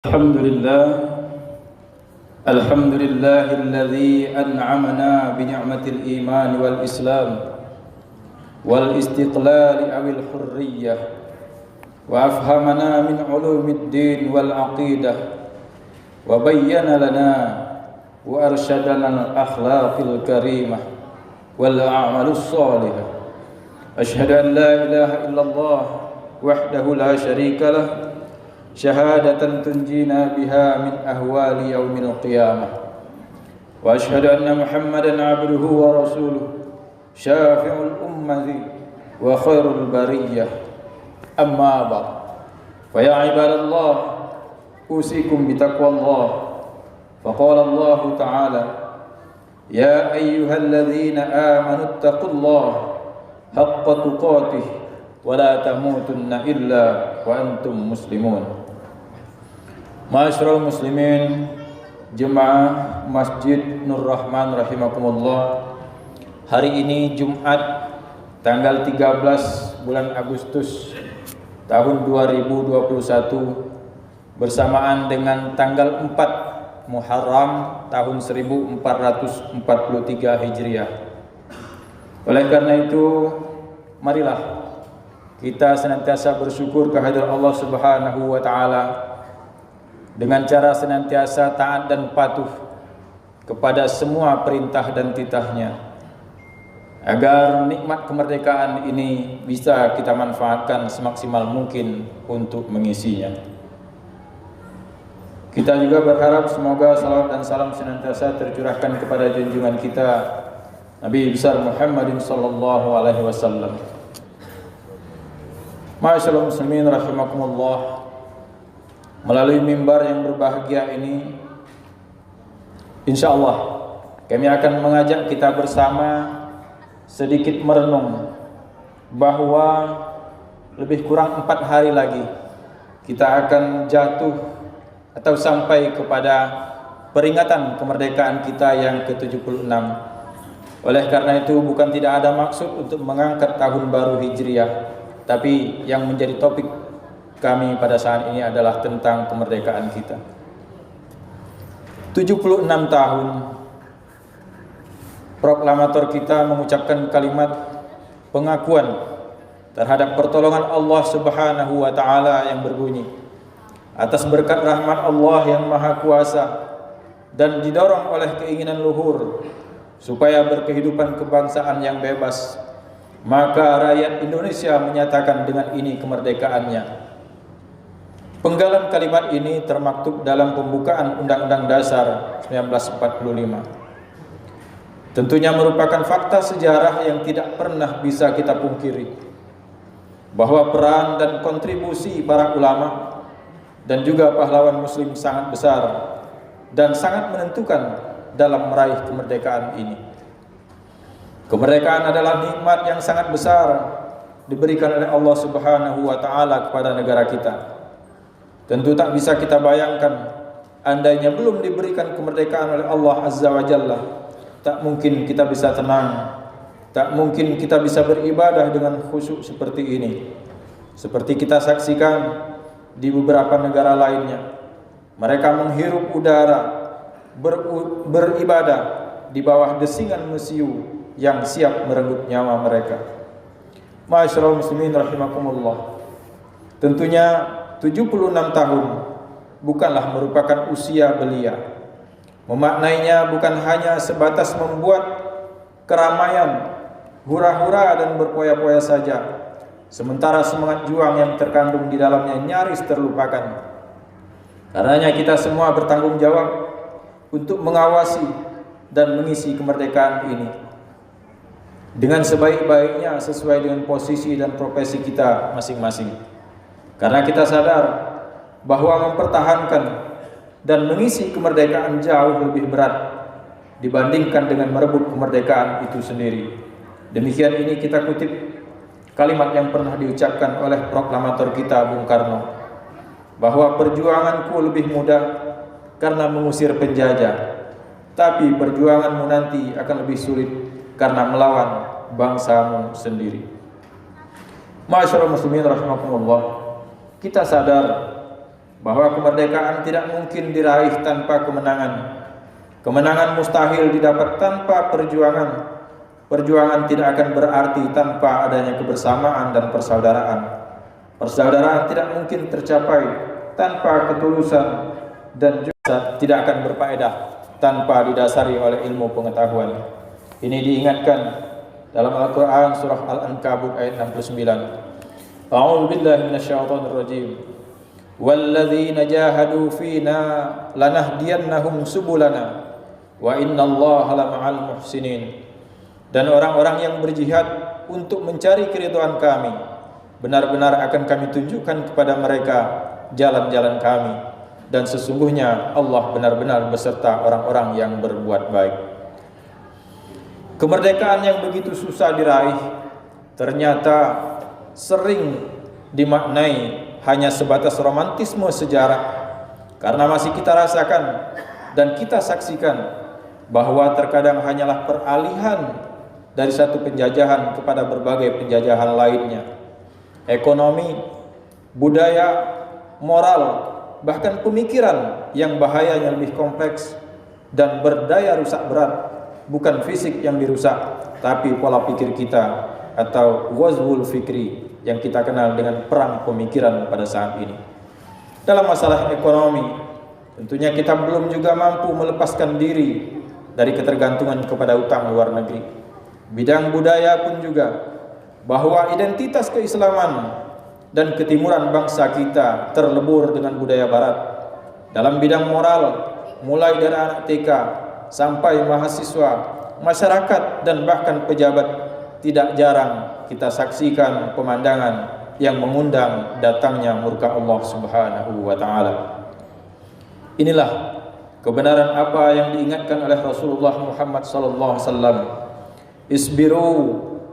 الحمد لله الحمد لله الذي أنعمنا بنعمة الإيمان والإسلام والاستقلال أو الحرية وأفهمنا من علوم الدين والعقيدة وبين لنا وأرشدنا الأخلاق الكريمة والأعمال الصالحة. أشهد أن لا إله إلا الله وحده لا شريك له شهادة تنجينا بها من أهوال يوم القيامة. وأشهد أن محمدا عبده ورسوله شافع الأمة وخير البرية. أما بعد، فيا عباد الله أوصيكم بتقوى الله. فقال الله تعالى: يا أيها الذين آمنوا اتقوا الله حق تقاته ولا تموتن إلا وأنتم مسلمون. Ma'asyiral muslimin, jemaah Masjid Nur Rahman rahimakumullah. Hari ini Jumat tanggal 13 bulan Agustus tahun 2021 bersamaan dengan tanggal 4 Muharram tahun 1443 Hijriah. Oleh karena itu, marilah kita senantiasa bersyukur kehadirat Allah Subhanahu wa taala dengan cara senantiasa taat dan patuh kepada semua perintah dan titahnya, agar nikmat kemerdekaan ini bisa kita manfaatkan semaksimal mungkin untuk mengisinya. Kita juga berharap semoga salawat dan salam senantiasa tercurahkan kepada junjungan kita Nabi besar Muhammadin sallallahu alaihi wasallam. Ma'asyiral muslimin rahimakumullah, melalui mimbar yang berbahagia ini, insyaallah kami akan mengajak kita bersama sedikit merenung bahwa lebih kurang 4 hari lagi kita akan jatuh atau sampai kepada peringatan kemerdekaan kita yang ke-76. Oleh karena itu, bukan tidak ada maksud untuk mengangkat tahun baru Hijriah, tapi yang menjadi topik kami pada saat ini adalah tentang kemerdekaan kita. 76 tahun proklamator kita mengucapkan kalimat pengakuan terhadap pertolongan Allah Subhanahu wa taala yang berbunyi, atas berkat rahmat Allah yang Maha Kuasa dan didorong oleh keinginan luhur supaya berkehidupan kebangsaan yang bebas, maka rakyat Indonesia menyatakan dengan ini kemerdekaannya. Penggalan kalimat ini termaktub dalam pembukaan Undang-Undang Dasar 1945. Tentunya merupakan fakta sejarah yang tidak pernah bisa kita pungkiri, bahwa peran dan kontribusi para ulama dan juga pahlawan muslim sangat besar dan sangat menentukan dalam meraih kemerdekaan ini. Kemerdekaan adalah nikmat yang sangat besar diberikan oleh Allah Subhanahu wa taala kepada negara kita. Tentu tak bisa kita bayangkan andainya belum diberikan kemerdekaan oleh Allah Azza wa Jalla, tak mungkin kita bisa tenang, tak mungkin kita bisa beribadah dengan khusyuk seperti ini. Seperti kita saksikan di beberapa negara lainnya, mereka menghirup udara, beribadah di bawah desingan mesiu yang siap merenggut nyawa mereka. Ma'asyiral muslimin rahimakumullah, tentunya 76 tahun bukanlah merupakan usia belia. Memaknainya bukan hanya sebatas membuat keramaian, hura-hura dan berpoya-poya saja, sementara semangat juang yang terkandung di dalamnya nyaris terlupakan. Karenanya kita semua bertanggung jawab untuk mengawasi dan mengisi kemerdekaan ini dengan sebaik-baiknya sesuai dengan posisi dan profesi kita masing-masing. Karena kita sadar bahwa mempertahankan dan mengisi kemerdekaan jauh lebih berat dibandingkan dengan merebut kemerdekaan itu sendiri. Demikian ini kita kutip kalimat yang pernah diucapkan oleh proklamator kita Bung Karno, bahwa perjuanganku lebih mudah karena mengusir penjajah, tapi perjuanganmu nanti akan lebih sulit karena melawan bangsamu sendiri. Ma'asyiral muslimin rahimakumullah, kita sadar bahwa kemerdekaan tidak mungkin diraih tanpa kemenangan. Kemenangan mustahil didapat tanpa perjuangan. Perjuangan tidak akan berarti tanpa adanya kebersamaan dan persaudaraan. Persaudaraan tidak mungkin tercapai tanpa ketulusan dan juga tidak akan berfaedah tanpa didasari oleh ilmu pengetahuan. Ini diingatkan dalam Al-Quran surah Al-Ankabut ayat 69. A'udzu billahi minasyaitonir rajim. Walladzina jahadu fina lanahdiyannahum subulana wa innallaha lama'al muhsinin. Dan orang-orang yang berjihad untuk mencari keridhaan kami, benar-benar akan kami tunjukkan kepada mereka jalan-jalan kami, dan sesungguhnya Allah benar-benar beserta orang-orang yang berbuat baik. Kemerdekaan yang begitu susah diraih ternyata sering dimaknai hanya sebatas romantisme sejarah, karena masih kita rasakan dan kita saksikan bahwa terkadang hanyalah peralihan dari satu penjajahan kepada berbagai penjajahan lainnya. Ekonomi, budaya, moral, bahkan pemikiran yang bahayanya lebih kompleks dan berdaya rusak berat. Bukan fisik yang dirusak, tapi pola pikir kita atau ghazwul fikri yang kita kenal dengan perang pemikiran pada saat ini. Dalam masalah ekonomi, tentunya kita belum juga mampu melepaskan diri dari ketergantungan kepada utang luar negeri. Bidang budaya pun juga, bahwa identitas keislaman dan ketimuran bangsa kita terlebur dengan budaya barat. Dalam bidang moral, mulai dari anak TK sampai mahasiswa, masyarakat dan bahkan pejabat, tidak jarang kita saksikan pemandangan yang mengundang datangnya murka Allah Subhanahu wa taala. Inilah kebenaran apa yang diingatkan oleh Rasulullah Muhammad sallallahu alaihi wasallam. Isbiru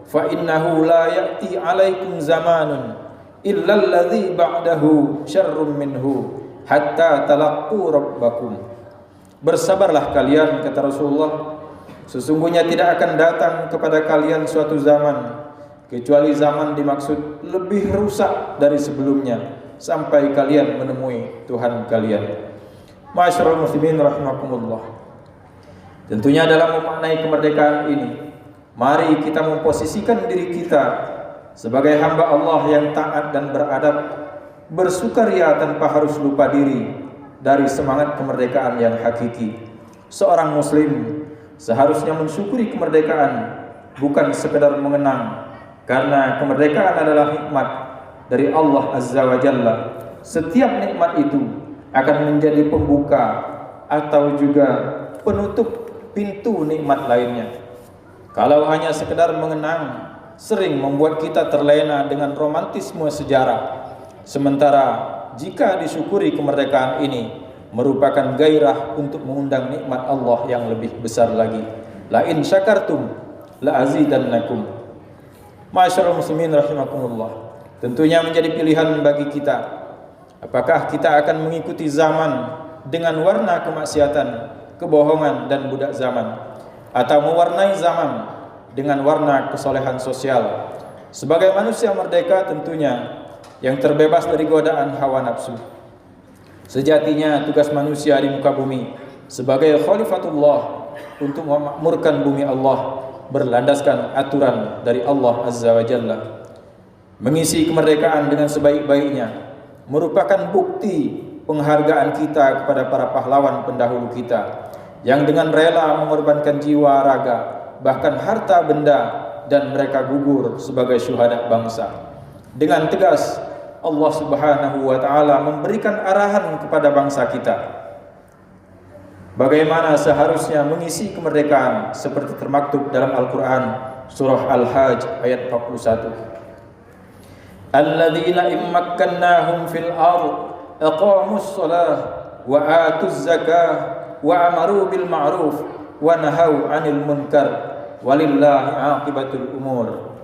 fa innahu la ya'ti 'alaikum zamanun illa alladhi ba'dahu syarrun minhu hatta talaqqu rabbakum. Bersabarlah kalian, kata Rasulullah, sesungguhnya tidak akan datang kepada kalian suatu zaman kecuali zaman dimaksud lebih rusak dari sebelumnya sampai kalian menemui Tuhan kalian. Ma'asyiral muslimin rahimakumullah. Tentunya dalam memaknai kemerdekaan ini, mari kita memposisikan diri kita sebagai hamba Allah yang taat dan beradab, bersukaria tanpa harus lupa diri dari semangat kemerdekaan yang hakiki. Seorang muslim seharusnya mensyukuri kemerdekaan, bukan sekedar mengenang, karena kemerdekaan adalah nikmat dari Allah Azza wa Jalla. Setiap nikmat itu akan menjadi pembuka atau juga penutup pintu nikmat lainnya. Kalau hanya sekedar mengenang, sering membuat kita terlena dengan romantisme sejarah. Sementara jika disyukuri kemerdekaan ini merupakan gairah untuk mengundang nikmat Allah yang lebih besar lagi. La in syakartum la azidannakum. Ma'asyiral muslimin rahimakumullah. Tentunya menjadi pilihan bagi kita. Apakah kita akan mengikuti zaman dengan warna kemaksiatan, kebohongan dan budak zaman, atau mewarnai zaman dengan warna kesolehan sosial? Sebagai manusia merdeka tentunya yang terbebas dari godaan hawa nafsu. Sejatinya tugas manusia di muka bumi sebagai khalifatullah untuk memakmurkan bumi Allah berlandaskan aturan dari Allah Azza wa Jalla. Mengisi kemerdekaan dengan sebaik-baiknya merupakan bukti penghargaan kita kepada para pahlawan pendahulu kita yang dengan rela mengorbankan jiwa, raga, bahkan harta benda, dan mereka gugur sebagai syuhada bangsa. Dengan tegas Allah Subhanahu wa taala memberikan arahan kepada bangsa kita bagaimana seharusnya mengisi kemerdekaan seperti termaktub dalam Al-Qur'an surah Al-Hajj ayat 41. Alladzina immakkannahum fil ardh aqamus shalah wa atuz zakah wa amaru bil ma'ruf wa nahau 'anil munkar walillahi 'aqibatul umur.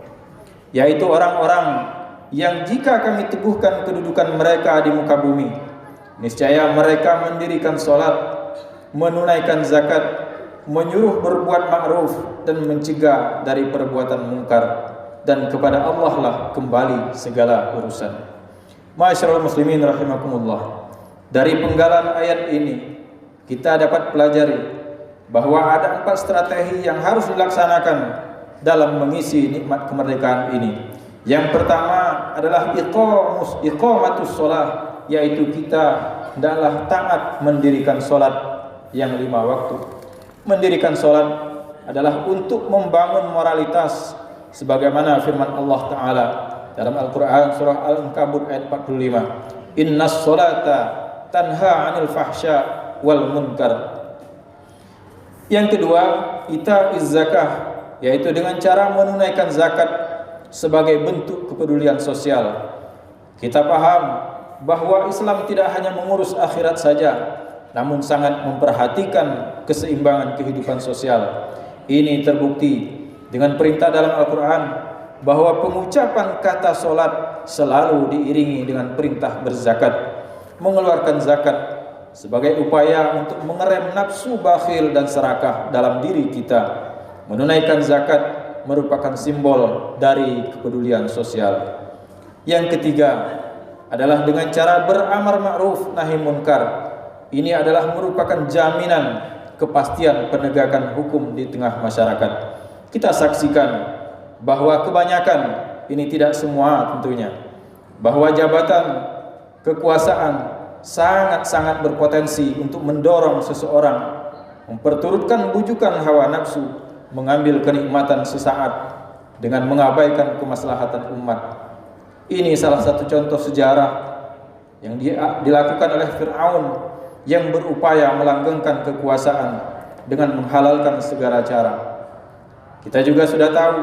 Yaitu orang-orang yang jika kami teguhkan kedudukan mereka di muka bumi, niscaya mereka mendirikan salat, menunaikan zakat, menyuruh berbuat ma'ruf dan mencegah dari perbuatan mungkar, dan kepada Allah lah kembali segala urusan. Ma'asyiral muslimin rahimakumullah. Dari penggalan ayat ini kita dapat pelajari bahwa ada 4 strategi yang harus dilaksanakan dalam mengisi nikmat kemerdekaan ini. Yang pertama adalah iqamatus shalah, yaitu kita hendaklah taat mendirikan salat yang 5 waktu. Mendirikan salat adalah untuk membangun moralitas sebagaimana firman Allah Ta'ala dalam Al-Quran surah Al-Ankabut ayat 45, innas sholata tanha 'anil fahsya wal munkar. Yang kedua, ita'iz zakah, yaitu dengan cara menunaikan zakat sebagai bentuk kepedulian sosial. Kita paham bahwa Islam tidak hanya mengurus akhirat saja, namun sangat memperhatikan keseimbangan kehidupan sosial. Ini terbukti dengan perintah dalam Al-Quran bahwa pengucapan kata solat selalu diiringi dengan perintah berzakat. Mengeluarkan zakat sebagai upaya untuk mengerem nafsu bakhil dan serakah dalam diri kita. Menunaikan zakat merupakan simbol dari kepedulian sosial. Yang ketiga adalah dengan cara beramar ma'ruf nahi munkar. Ini adalah merupakan jaminan kepastian penegakan hukum di tengah masyarakat. Kita saksikan bahwa kebanyakan, ini tidak semua tentunya, bahwa jabatan kekuasaan sangat-sangat berpotensi untuk mendorong seseorang memperturutkan bujukan hawa nafsu, mengambil kenikmatan sesaat dengan mengabaikan kemaslahatan umat. Ini salah satu contoh sejarah yang dilakukan oleh Fir'aun yang berupaya melanggengkan kekuasaan dengan menghalalkan segala cara. Kita juga sudah tahu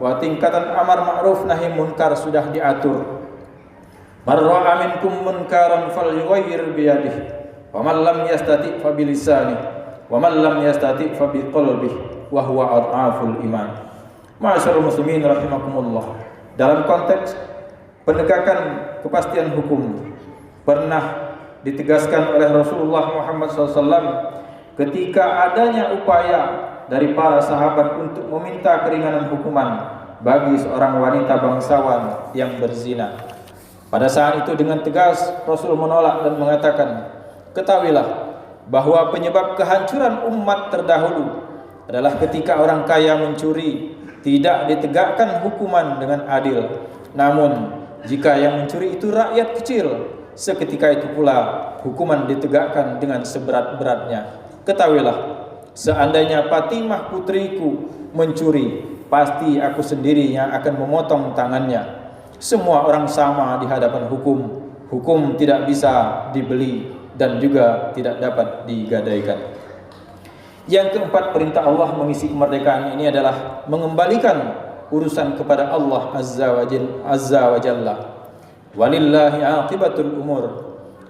bahwa tingkatan amar ma'ruf nahi munkar sudah diatur. Man ra'a minkum munkaran falyughayyir bi yadihi, wa man lam yastati' fa bi lisanihi, wa man lam yastati' fa bi qalbihi, wa huwa adhaful iman. Ma'asyiral muslimin rahimakumullah. Dalam konteks penegakan kepastian hukum pernah ditegaskan oleh Rasulullah Muhammad SAW ketika adanya upaya dari para sahabat untuk meminta keringanan hukuman bagi seorang wanita bangsawan yang berzina. Pada saat itu dengan tegas Rasul menolak dan mengatakan, ketahuilah bahwa penyebab kehancuran umat terdahulu adalah ketika orang kaya mencuri tidak ditegakkan hukuman dengan adil. Namun jika yang mencuri itu rakyat kecil, seketika itu pula hukuman ditegakkan dengan seberat-beratnya. Ketahuilah, seandainya Fatimah putriku mencuri, pasti aku sendiri yang akan memotong tangannya. Semua orang sama di hadapan hukum. Hukum tidak bisa dibeli dan juga tidak dapat digadaikan. Yang keempat, perintah Allah mengisi kemerdekaan ini adalah mengembalikan urusan kepada Allah Azza wa Jalla. Walillahi aqibatul umur.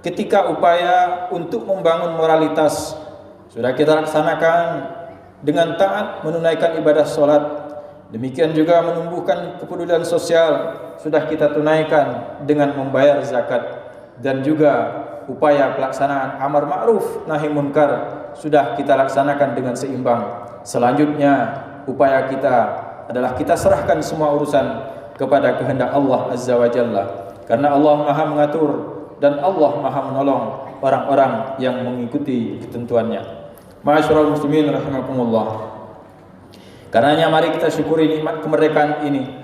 Ketika upaya untuk membangun moralitas sudah kita laksanakan dengan taat menunaikan ibadah sholat, demikian juga menumbuhkan kepedulian sosial sudah kita tunaikan dengan membayar zakat, dan juga upaya pelaksanaan amar ma'ruf nahi munkar sudah kita laksanakan dengan seimbang. Selanjutnya upaya kita adalah kita serahkan semua urusan kepada kehendak Allah Azza wa Jalla, karena Allah Maha mengatur dan Allah Maha menolong orang-orang yang mengikuti ketentuannya. Ma'asyiral muslimin rahimakumullah. Karenanya mari kita syukuri nikmat kemerdekaan ini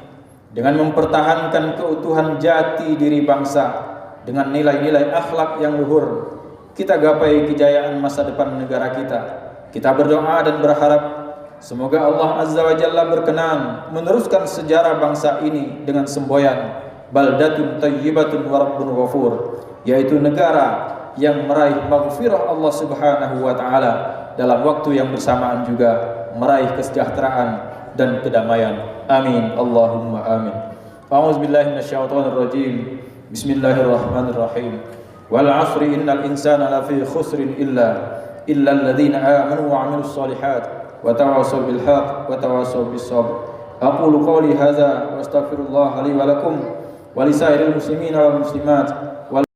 dengan mempertahankan keutuhan jati diri bangsa dengan nilai-nilai akhlak yang luhur. Kita gapai kejayaan masa depan negara kita. Kita berdoa dan berharap semoga Allah Azza wa Jalla berkenan meneruskan sejarah bangsa ini dengan semboyan baldatun tayyibatun wa rabbun ghafur, yaitu negara yang meraih maghfirah Allah Subhanahu wa taala dalam waktu yang bersamaan juga meraih kesejahteraan dan kedamaian. Amin Allahumma amin. A'udzubillahi minasyaitonir rajim. Bismillahirrahmanirrahim. Wal 'asri innal insana lafi khusrin illa alladziina aamanu wa 'amilus shalihat wa tawassaw bil haqq wa tawassaw bis sabr. Aqulu qawli hadza wa astaghfirullah li wa lakum wa lisairil muslimina wal muslimat.